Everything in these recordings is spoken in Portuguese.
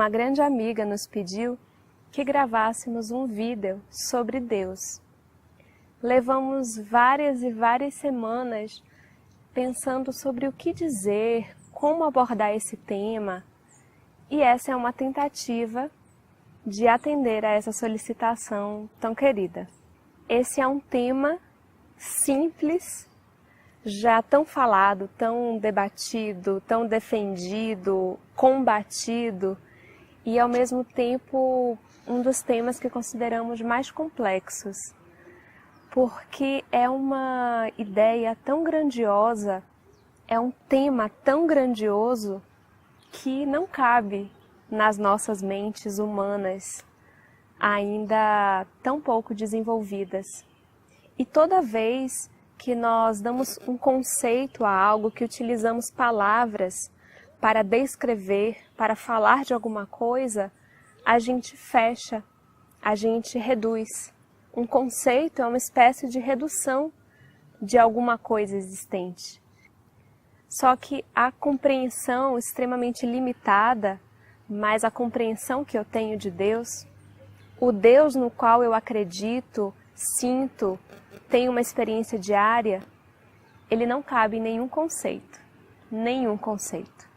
uma grande amiga nos pediu que gravássemos um vídeo sobre Deus. Levamos várias e várias semanas pensando sobre o que dizer, como abordar esse tema, e essa é uma tentativa de atender a essa solicitação tão querida. Esse é um tema simples, já tão falado, tão debatido, tão defendido, combatido, e ao mesmo tempo um dos temas que consideramos mais complexos, porque é uma ideia tão grandiosa, é um tema tão grandioso que não cabe nas nossas mentes humanas, ainda tão pouco desenvolvidas. E toda vez que nós damos um conceito a algo, que utilizamos palavras para descrever, para falar de alguma coisa, a gente fecha, a gente reduz. Um conceito é uma espécie de redução de alguma coisa existente. Só que a compreensão extremamente limitada, mas a compreensão que eu tenho de Deus, o Deus no qual eu acredito, sinto, tenho uma experiência diária, ele não cabe em nenhum conceito. Nenhum conceito.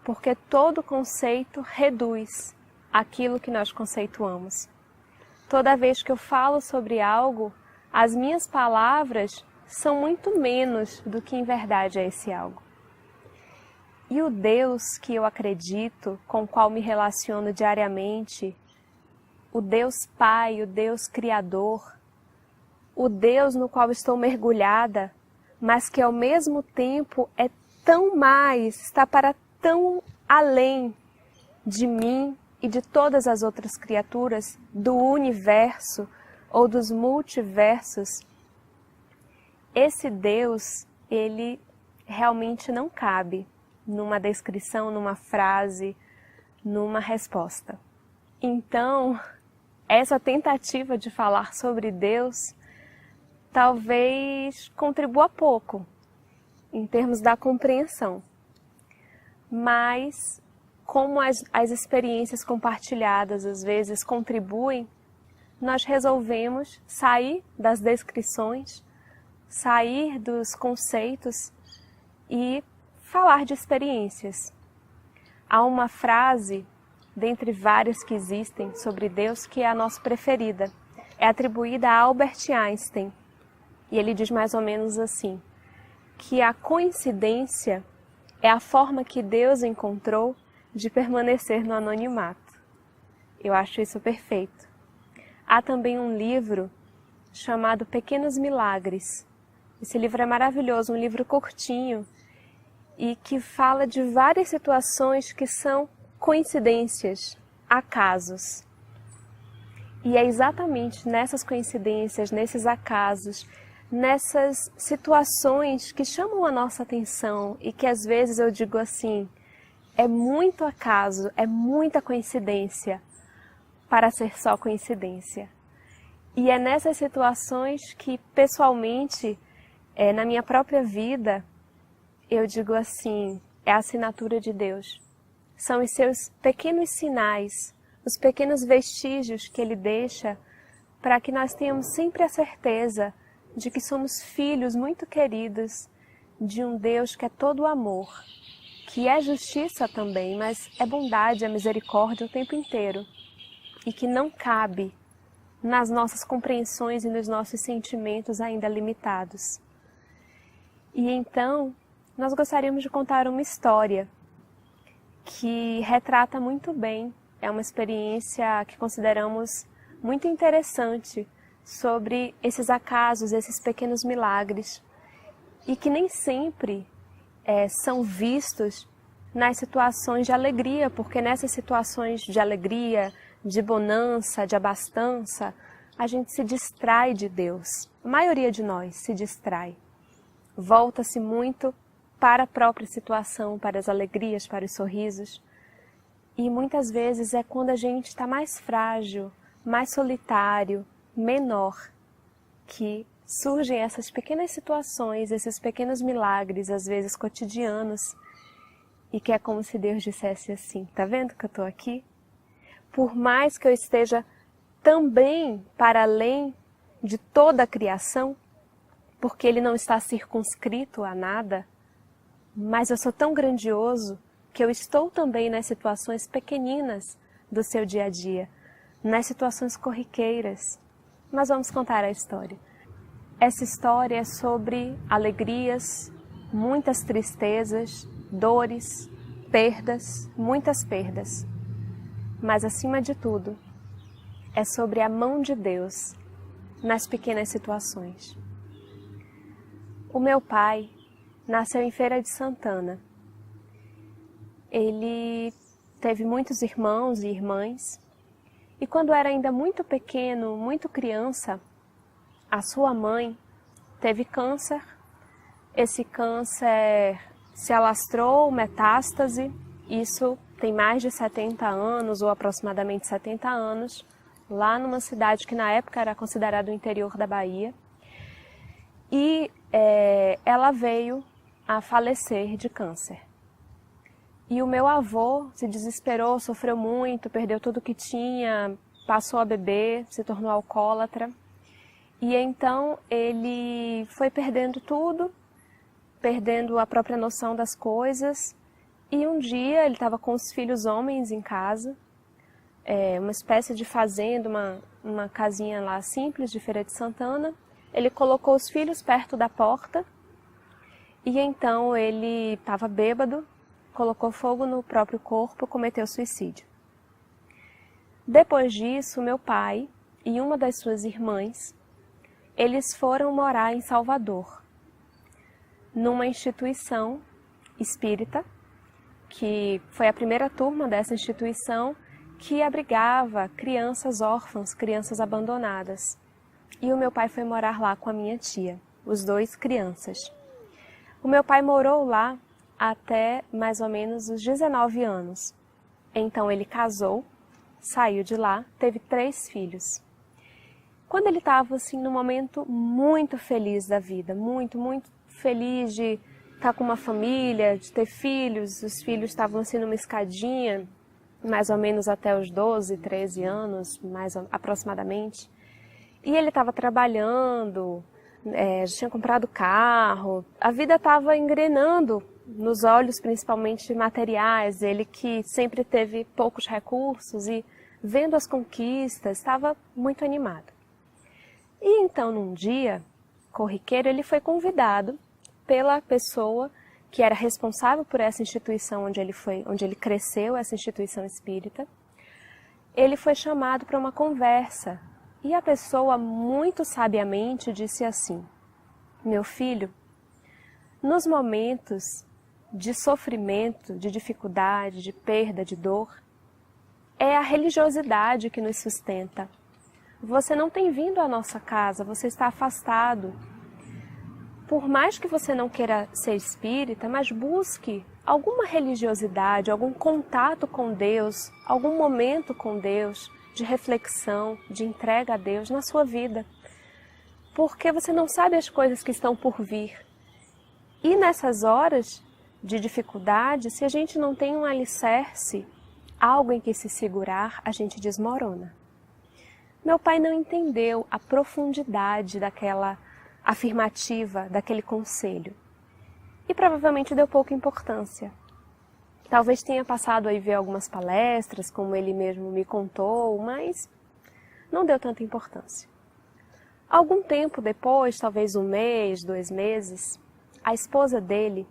Porque todo conceito reduz aquilo que nós conceituamos. Toda vez que eu falo sobre algo, as minhas palavras são muito menos do que em verdade é esse algo. E o Deus que eu acredito, com o qual me relaciono diariamente, o Deus Pai, o Deus Criador, o Deus no qual estou mergulhada, mas que ao mesmo tempo é tão mais, está para tão além de mim e de todas as outras criaturas do universo ou dos multiversos, esse Deus, ele realmente não cabe numa descrição, numa frase, numa resposta. Então, essa tentativa de falar sobre Deus talvez contribua pouco em termos da compreensão, mas como as experiências compartilhadas às vezes contribuem, nós resolvemos sair das descrições, sair dos conceitos e falar de experiências. Há uma frase, dentre várias que existem sobre Deus, que é a nossa preferida. É atribuída a Albert Einstein. E ele diz mais ou menos assim, que a coincidência é a forma que Deus encontrou de permanecer no anonimato. Eu acho isso perfeito. Há também um livro chamado Pequenos Milagres. Esse livro é maravilhoso, um livro curtinho e que fala de várias situações que são coincidências, acasos. E é exatamente nessas coincidências, nesses acasos, nessas situações que chamam a nossa atenção e que às vezes eu digo assim, é muito acaso, é muita coincidência para ser só coincidência. E é nessas situações que, pessoalmente, na minha própria vida, eu digo assim, é a assinatura de Deus. São os seus pequenos sinais, os pequenos vestígios que Ele deixa para que nós tenhamos sempre a certeza de que somos filhos muito queridos de um Deus que é todo amor, que é justiça também, mas é bondade, é misericórdia o tempo inteiro, e que não cabe nas nossas compreensões e nos nossos sentimentos ainda limitados. E então, nós gostaríamos de contar uma história que retrata muito bem, é uma experiência que consideramos muito interessante sobre esses acasos, esses pequenos milagres, e que nem sempre são vistos nas situações de alegria, porque nessas situações de alegria, de bonança, de abastança, a gente se distrai de Deus. A maioria de nós se distrai. Volta-se muito para a própria situação, para as alegrias, para os sorrisos. E muitas vezes é quando a gente está mais frágil, mais solitário, menor, que surgem essas pequenas situações, esses pequenos milagres, às vezes cotidianos, e que é como se Deus dissesse assim: tá vendo que eu estou aqui? Por mais que eu esteja também para além de toda a criação, porque Ele não está circunscrito a nada, mas eu sou tão grandioso que eu estou também nas situações pequeninas do seu dia a dia, nas situações corriqueiras. Mas vamos contar a história. Essa história é sobre alegrias, muitas tristezas, dores, perdas, muitas perdas. Mas, acima de tudo, é sobre a mão de Deus nas pequenas situações. O meu pai nasceu em Feira de Santana. Ele teve muitos irmãos e irmãs, e quando era ainda muito pequeno, muito criança, a sua mãe teve câncer. Esse câncer se alastrou, metástase, isso tem mais de 70 anos, ou aproximadamente 70 anos, lá numa cidade que na época era considerada o interior da Bahia. E ela veio a falecer de câncer. E o meu avô se desesperou, sofreu muito, perdeu tudo que tinha, passou a beber, se tornou alcoólatra. E então ele foi perdendo tudo, perdendo a própria noção das coisas. E um dia ele estava com os filhos homens em casa, uma espécie de fazenda, uma casinha lá simples de Feira de Santana. Ele colocou os filhos perto da porta e então ele estava bêbado, colocou fogo no próprio corpo, cometeu suicídio. Depois disso, meu pai e uma das suas irmãs, eles foram morar em Salvador, numa instituição espírita, que foi a primeira turma dessa instituição que abrigava crianças órfãs, crianças abandonadas. E o meu pai foi morar lá com a minha tia, os dois crianças. O meu pai morou lá até mais ou menos os 19 anos. Então ele casou, saiu de lá, teve 3 filhos. Quando ele estava assim num momento muito feliz da vida, muito feliz de estar com uma família, de ter filhos, os filhos estavam assim numa escadinha, mais ou menos até os 12, 13 anos, mais aproximadamente. E ele estava trabalhando, já tinha comprado carro, a vida estava engrenando nos olhos principalmente materiais, ele que sempre teve poucos recursos e vendo as conquistas, estava muito animado. E então num dia corriqueiro ele foi convidado pela pessoa que era responsável por essa instituição onde ele cresceu, essa instituição espírita. Ele foi chamado para uma conversa. E a pessoa muito sabiamente disse assim: meu filho, nos momentos de sofrimento, de dificuldade, de perda, de dor, é a religiosidade que nos sustenta. Você não tem vindo à nossa casa, você está afastado. Por mais que você não queira ser espírita, mas busque alguma religiosidade, algum contato com Deus, algum momento com Deus, de reflexão, de entrega a Deus na sua vida. Porque você não sabe as coisas que estão por vir. E nessas horas de dificuldade, se a gente não tem um alicerce, algo em que se segurar, a gente desmorona. Meu pai não entendeu a profundidade daquela afirmativa, daquele conselho. E provavelmente deu pouca importância. Talvez tenha passado a ver algumas palestras, como ele mesmo me contou, mas não deu tanta importância. Algum tempo depois, talvez 1 mês, 2 meses, a esposa dele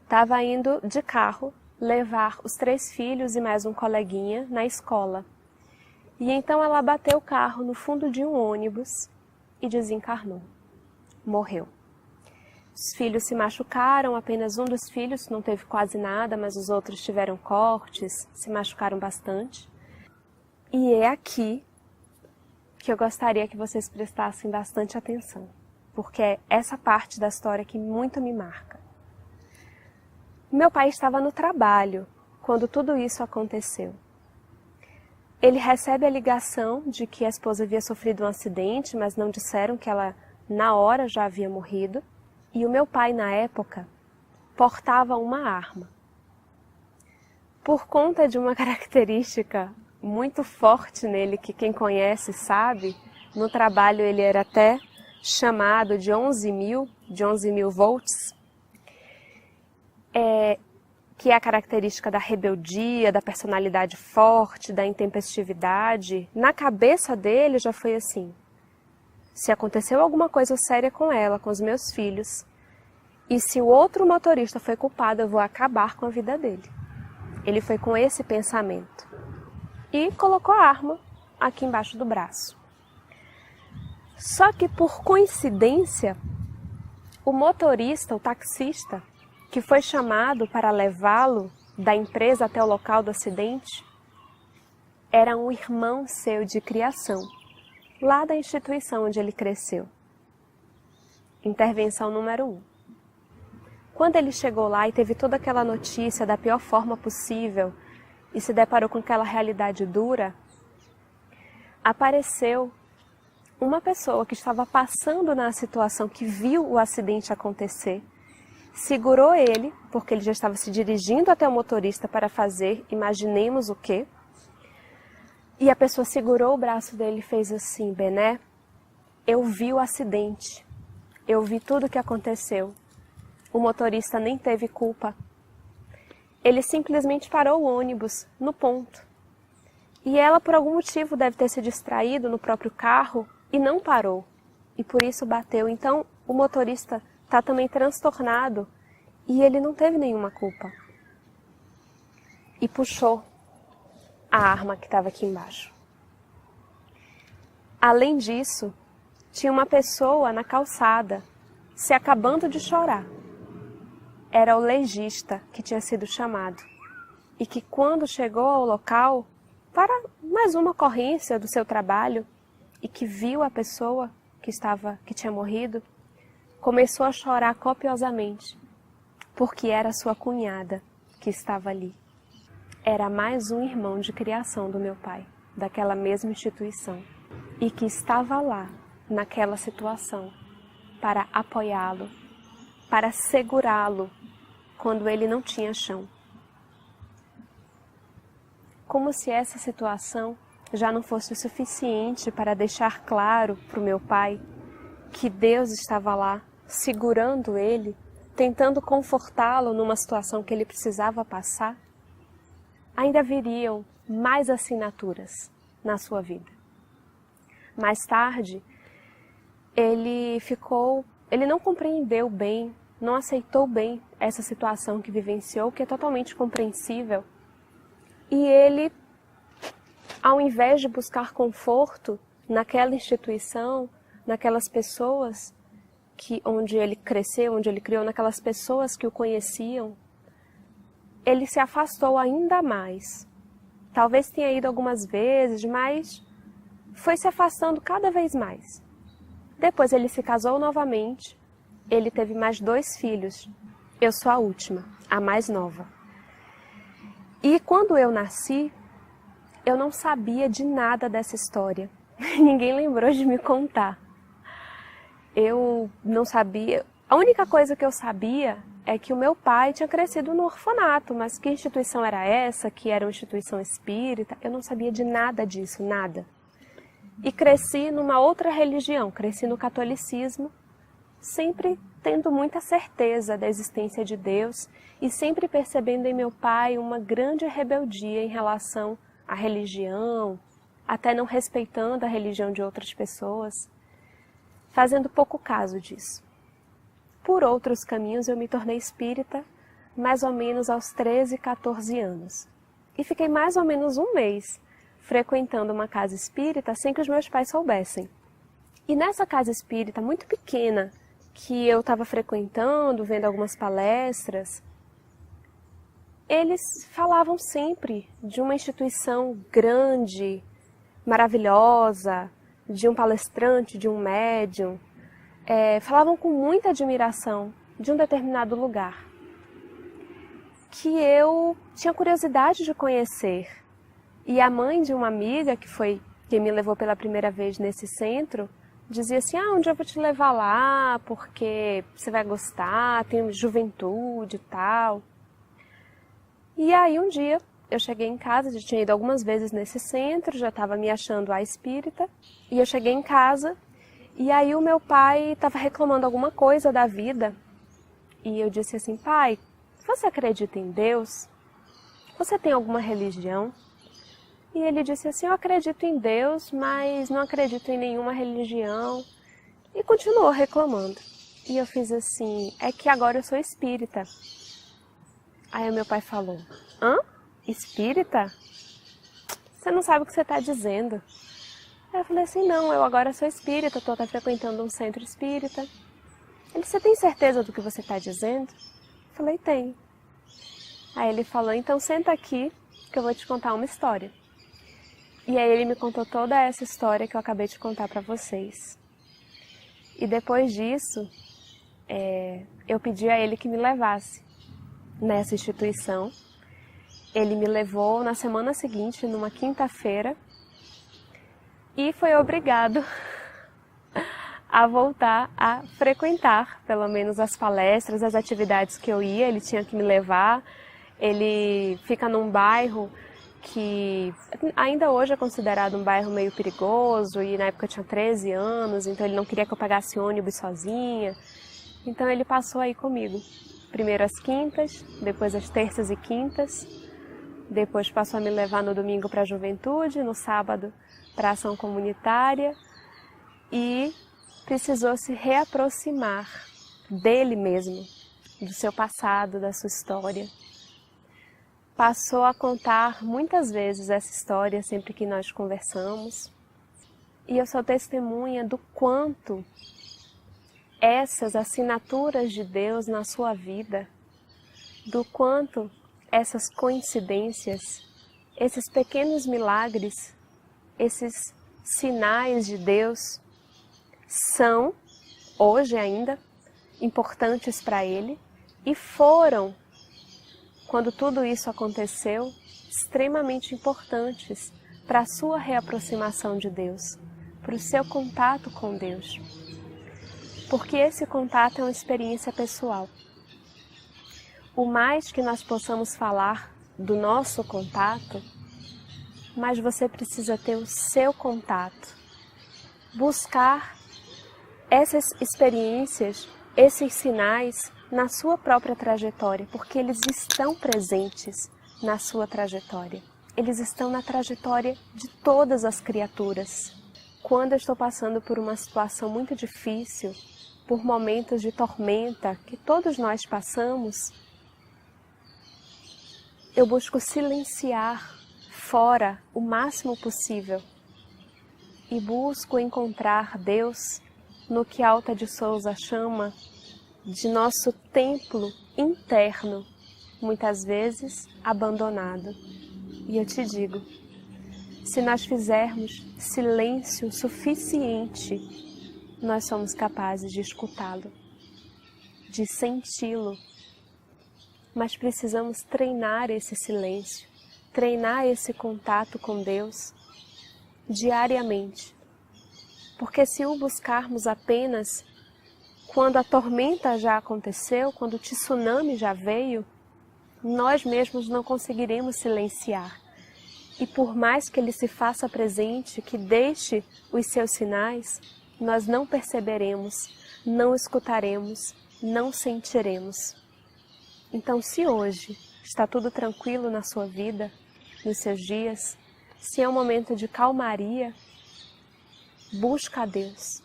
estava indo de carro levar os 3 filhos e mais um coleguinha na escola. E então ela bateu o carro no fundo de um ônibus e desencarnou. Morreu. Os filhos se machucaram, apenas um dos filhos não teve quase nada, mas os outros tiveram cortes, se machucaram bastante. E é aqui que eu gostaria que vocês prestassem bastante atenção, porque é essa parte da história que muito me marca. Meu pai estava no trabalho quando tudo isso aconteceu. Ele recebe a ligação de que a esposa havia sofrido um acidente, mas não disseram que ela, na hora, já havia morrido. E o meu pai, na época, portava uma arma. por conta de uma característica muito forte nele, que quem conhece sabe, no trabalho ele era até chamado de 11.000 volts, que é a característica da rebeldia, da personalidade forte, da intempestividade. Na cabeça dele já foi assim: se aconteceu alguma coisa séria com ela, com os meus filhos, e se o outro motorista foi culpado, eu vou acabar com a vida dele. Ele foi com esse pensamento e colocou a arma aqui embaixo do braço. Só que, por coincidência, o motorista, o taxista, que foi chamado para levá-lo da empresa até o local do acidente, era um irmão seu de criação, lá da instituição onde ele cresceu. Intervenção número 1. Quando ele chegou lá e teve toda aquela notícia da pior forma possível e se deparou com aquela realidade dura, apareceu uma pessoa que estava passando na situação, que viu o acidente acontecer, segurou ele, porque ele já estava se dirigindo até o motorista para fazer, imaginemos o quê, e a pessoa segurou o braço dele e fez assim: Bené, eu vi o acidente, eu vi tudo o que aconteceu, o motorista nem teve culpa, ele simplesmente parou o ônibus no ponto, e ela por algum motivo deve ter se distraído no próprio carro e não parou, e por isso bateu. Então o motorista está também transtornado e ele não teve nenhuma culpa. E puxou a arma que estava aqui embaixo. Além disso, tinha uma pessoa na calçada se acabando de chorar. Era o legista que tinha sido chamado e que, quando chegou ao local para mais uma ocorrência do seu trabalho e que viu a pessoa que tinha morrido, começou a chorar copiosamente, porque era sua cunhada que estava ali. Era mais um irmão de criação do meu pai, daquela mesma instituição, e que estava lá, naquela situação, para apoiá-lo, para segurá-lo quando ele não tinha chão. Como se essa situação já não fosse o suficiente para deixar claro para o meu pai que Deus estava lá, segurando ele, tentando confortá-lo numa situação que ele precisava passar, ainda viriam mais assinaturas na sua vida. Mais tarde, ele não compreendeu bem, não aceitou bem essa situação que vivenciou, que é totalmente compreensível, e ele, ao invés de buscar conforto naquela instituição, naquelas pessoas onde ele cresceu, onde ele criou, naquelas pessoas que o conheciam, ele se afastou ainda mais. Talvez tenha ido algumas vezes, mas foi se afastando cada vez mais. Depois ele se casou novamente, ele teve mais 2 filhos. Eu sou a última, a mais nova. E quando eu nasci, eu não sabia de nada dessa história. Ninguém lembrou de me contar. Eu não sabia. A única coisa que eu sabia é que o meu pai tinha crescido no orfanato, mas que instituição era essa, que era uma instituição espírita, eu não sabia de nada disso, nada. E cresci numa outra religião, cresci no catolicismo, sempre tendo muita certeza da existência de Deus e sempre percebendo em meu pai uma grande rebeldia em relação à religião, até não respeitando a religião de outras pessoas, fazendo pouco caso disso. Por outros caminhos eu me tornei espírita mais ou menos aos 13, 14 anos. E fiquei mais ou menos um mês frequentando uma casa espírita sem que os meus pais soubessem. E nessa casa espírita muito pequena que eu estava frequentando, vendo algumas palestras, eles falavam sempre de uma instituição grande, maravilhosa, de um palestrante, de um médium. Falavam com muita admiração de um determinado lugar, que eu tinha curiosidade de conhecer. E a mãe de uma amiga, que foi quem me levou pela primeira vez nesse centro, dizia assim: um dia eu vou te levar lá, porque você vai gostar, tem juventude e tal. E aí um dia eu cheguei em casa, já tinha ido algumas vezes nesse centro, já estava me achando a espírita, e eu cheguei em casa, e aí o meu pai estava reclamando alguma coisa da vida, e eu disse assim: pai, você acredita em Deus? Você tem alguma religião? E ele disse assim: eu acredito em Deus, mas não acredito em nenhuma religião. E continuou reclamando. E eu fiz assim: é que agora eu sou espírita. Aí o meu pai falou: hã? Espírita? Você não sabe o que você está dizendo. Aí eu falei assim: não, eu agora sou espírita, estou até frequentando um centro espírita. Ele: você tem certeza do que você está dizendo? Eu falei: tenho. Aí ele falou: então senta aqui que eu vou te contar uma história. E aí ele me contou toda essa história que eu acabei de contar para vocês. E depois disso, eu pedi a ele que me levasse nessa instituição. Ele me levou na semana seguinte, numa quinta-feira, e foi obrigado a voltar a frequentar, pelo menos as palestras, as atividades que eu ia. Ele tinha que me levar. Ele fica num bairro que ainda hoje é considerado um bairro meio perigoso, e na época eu tinha 13 anos, então ele não queria que eu pegasse ônibus sozinha. Então ele passou aí comigo, primeiro às quintas, depois às terças e quintas, depois passou a me levar no domingo para a juventude, no sábado para a ação comunitária, e precisou se reaproximar dele mesmo, do seu passado, da sua história. Passou a contar muitas vezes essa história sempre que nós conversamos, e eu sou testemunha do quanto essas assinaturas de Deus na sua vida, do quanto essas coincidências, esses pequenos milagres, esses sinais de Deus são, hoje ainda, importantes para Ele, e foram, quando tudo isso aconteceu, extremamente importantes para a sua reaproximação de Deus, para o seu contato com Deus. Porque esse contato é uma experiência pessoal. O mais que nós possamos falar do nosso contato, mais você precisa ter o seu contato. Buscar essas experiências, esses sinais na sua própria trajetória, porque eles estão presentes na sua trajetória. Eles estão na trajetória de todas as criaturas. Quando eu estou passando por uma situação muito difícil, por momentos de tormenta que todos nós passamos, eu busco silenciar fora o máximo possível e busco encontrar Deus no que Alta de Souza chama de nosso templo interno, muitas vezes abandonado. E eu te digo, se nós fizermos silêncio suficiente, nós somos capazes de escutá-lo, de senti-lo. Mas precisamos treinar esse silêncio, treinar esse contato com Deus diariamente. Porque se o buscarmos apenas quando a tormenta já aconteceu, quando o tsunami já veio, nós mesmos não conseguiremos silenciar. E por mais que ele se faça presente, que deixe os seus sinais, nós não perceberemos, não escutaremos, não sentiremos. Então, se hoje está tudo tranquilo na sua vida, nos seus dias, se é um momento de calmaria, busca a Deus,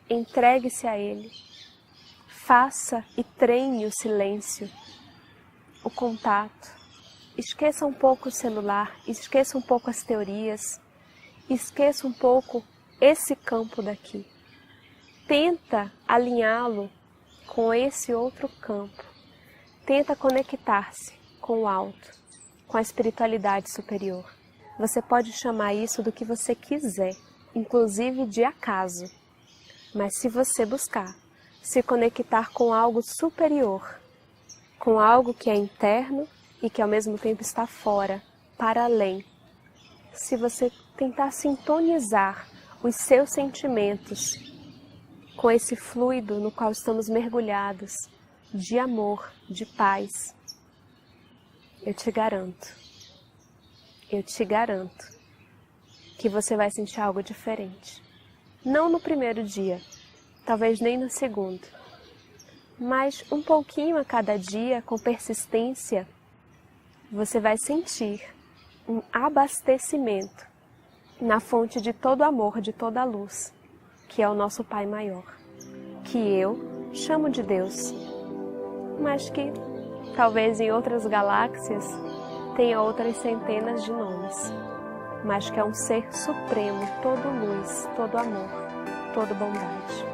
entregue-se a Ele, faça e treine o silêncio, o contato. Esqueça um pouco o celular, esqueça um pouco as teorias, esqueça um pouco esse campo daqui. Tenta alinhá-lo com esse outro campo. Tenta conectar-se com o alto, com a espiritualidade superior. Você pode chamar isso do que você quiser, inclusive de acaso. Mas se você buscar se conectar com algo superior, com algo que é interno e que ao mesmo tempo está fora, para além, se você tentar sintonizar os seus sentimentos com esse fluido no qual estamos mergulhados, de amor, de paz, eu te garanto, eu te garanto que você vai sentir algo diferente. Não no primeiro dia, talvez nem no segundo, mas um pouquinho a cada dia, com persistência, você vai sentir um abastecimento na fonte de todo amor, de toda a luz, que é o nosso Pai maior, que eu chamo de Deus, mas que talvez em outras galáxias tenha outras centenas de nomes, mas que é um ser supremo, todo luz, todo amor, toda bondade.